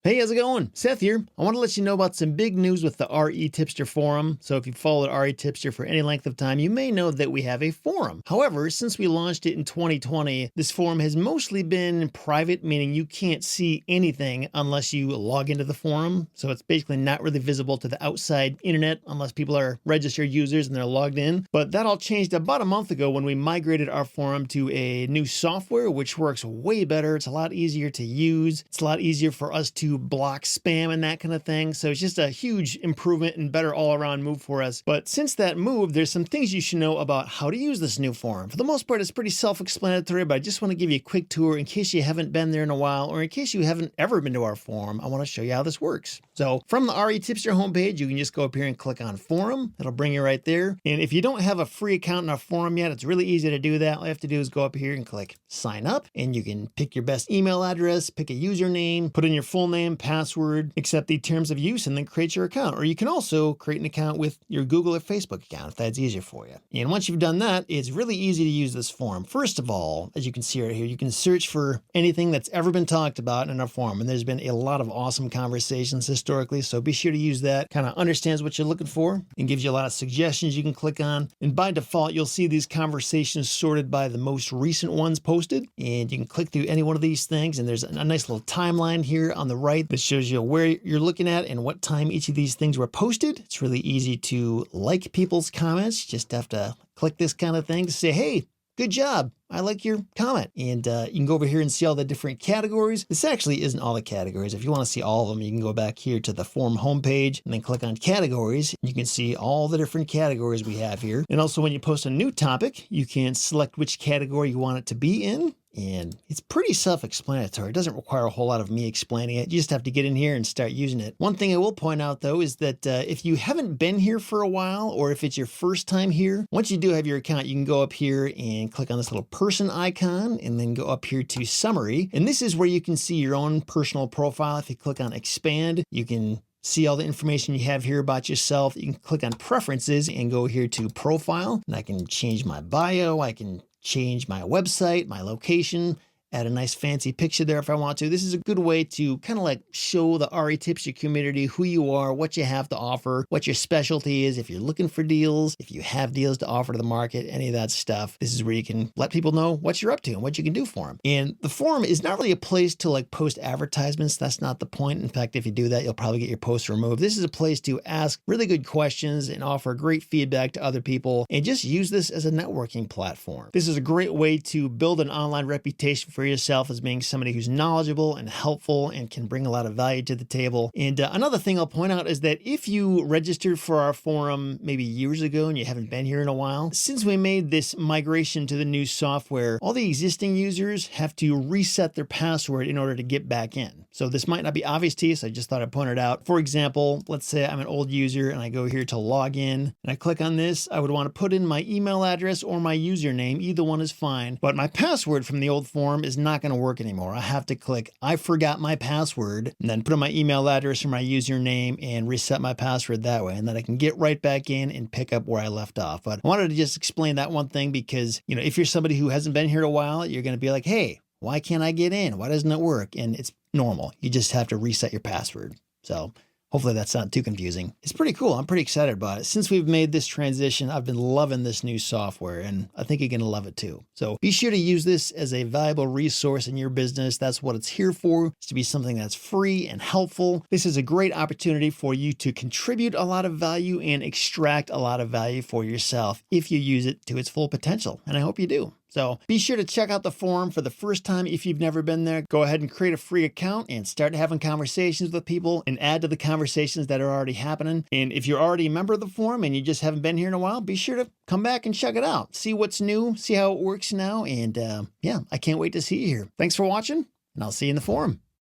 Hey, how's it going? Seth here. I want to let you know about some big news with the REtipster forum. So if you've followed REtipster for any length of time, you may know that we have a forum. However, since we launched it in 2020, this forum has mostly been private, meaning you can't see anything unless you log into the forum. So it's basically not really visible to the outside internet unless people are registered users and they're logged in. But that all changed about a month ago when we migrated our forum to a new software, which works way better. It's a lot easier to use. It's a lot easier for us to block spam and that kind of thing. So it's just a huge improvement and better all-around move for us. But since that move, there's some things you should know about how to use this new forum. For the most part, it's pretty self-explanatory, but I just want to give you a quick tour in case you haven't been there in a while, or in case you haven't ever been to our forum. I want to show you how this works. So from the REtipster homepage, you can just go up here and click on forum. It'll bring you right there. And if you don't have a free account in our forum yet, it's really easy to do that. All you have to do is go up here and click sign up, and you can pick your best email address, pick a username, put in your full name, password, accept the terms of use, and then create your account. Or you can also create an account with your Google or Facebook account if that's easier for you. And once you've done that, it's really easy to use this forum. First of all, as you can see right here, you can search for anything that's ever been talked about in our forum. And there's been a lot of awesome conversations historically, so be sure to use that. Kind of understands what you're looking for and gives you a lot of suggestions you can click on. And by default, you'll see these conversations sorted by the most recent ones posted. And you can click through any one of these things, and there's a nice little timeline here on the right that shows you where you're looking at and what time each of these things were posted. It's really easy to like people's comments. You just have to click this kind of thing to say, hey, good job, I like your comment. And you can go over here and see all the different categories. This actually isn't all the categories. If you want to see all of them, you can go back here to the forum homepage and then click on categories. You can see all the different categories we have here. And also when you post a new topic, you can select which category you want it to be in. And it's pretty self-explanatory. It doesn't require a whole lot of me explaining it. You just have to get in here and start using it. One thing I will point out, though, is that if you haven't been here for a while, or if it's your first time here, once you do have your account, you can go up here and click on this little person icon and then go up here to summary. And this is where you can see your own personal profile. If you click on expand, you can see all the information you have here about yourself. You can click on preferences and go here to profile, and I can change my bio. I can change my website, my location, add a nice fancy picture there if I want to. This is a good way to kind of like show the REtipster community who you are, what you have to offer, what your specialty is, if you're looking for deals, if you have deals to offer to the market, any of that stuff. This is where you can let people know what you're up to and what you can do for them. And the forum is not really a place to like post advertisements. That's not the point. In fact, if you do that, you'll probably get your posts removed. This is a place to ask really good questions and offer great feedback to other people, and just use this as a networking platform. This is a great way to build an online reputation for yourself as being somebody who's knowledgeable and helpful and can bring a lot of value to the table. And another thing I'll point out is that if you registered for our forum maybe years ago and you haven't been here in a while, since we made this migration to the new software, all the existing users have to reset their password in order to get back in. So this might not be obvious to you, so I just thought I'd point it out. For example, let's say I'm an old user and I go here to log in and I click on this. I would want to put in my email address or my username. Either one is fine, but my password from the old forum is not going to work anymore. I have to click I forgot my password and then put in my email address or my username and reset my password that way. And then I can get right back in and pick up where I left off. But I wanted to just explain that one thing because, you know, if you're somebody who hasn't been here in a while, you're going to be like, hey, why can't I get in? Why doesn't it work? And it's normal. You just have to reset your password. So hopefully that's not too confusing. It's pretty cool. I'm pretty excited about it. Since we've made this transition, I've been loving this new software, and I think you're going to love it too. So be sure to use this as a valuable resource in your business. That's what it's here for. It's to be something that's free and helpful. This is a great opportunity for you to contribute a lot of value and extract a lot of value for yourself if you use it to its full potential. And I hope you do. So be sure to check out the forum for the first time if you've never been there. Go ahead and create a free account and start having conversations with people and add to the conversations that are already happening. And if you're already a member of the forum and you just haven't been here in a while, be sure to come back and check it out. See what's new, see how it works now. And yeah, I can't wait to see you here. Thanks for watching, and I'll see you in the forum.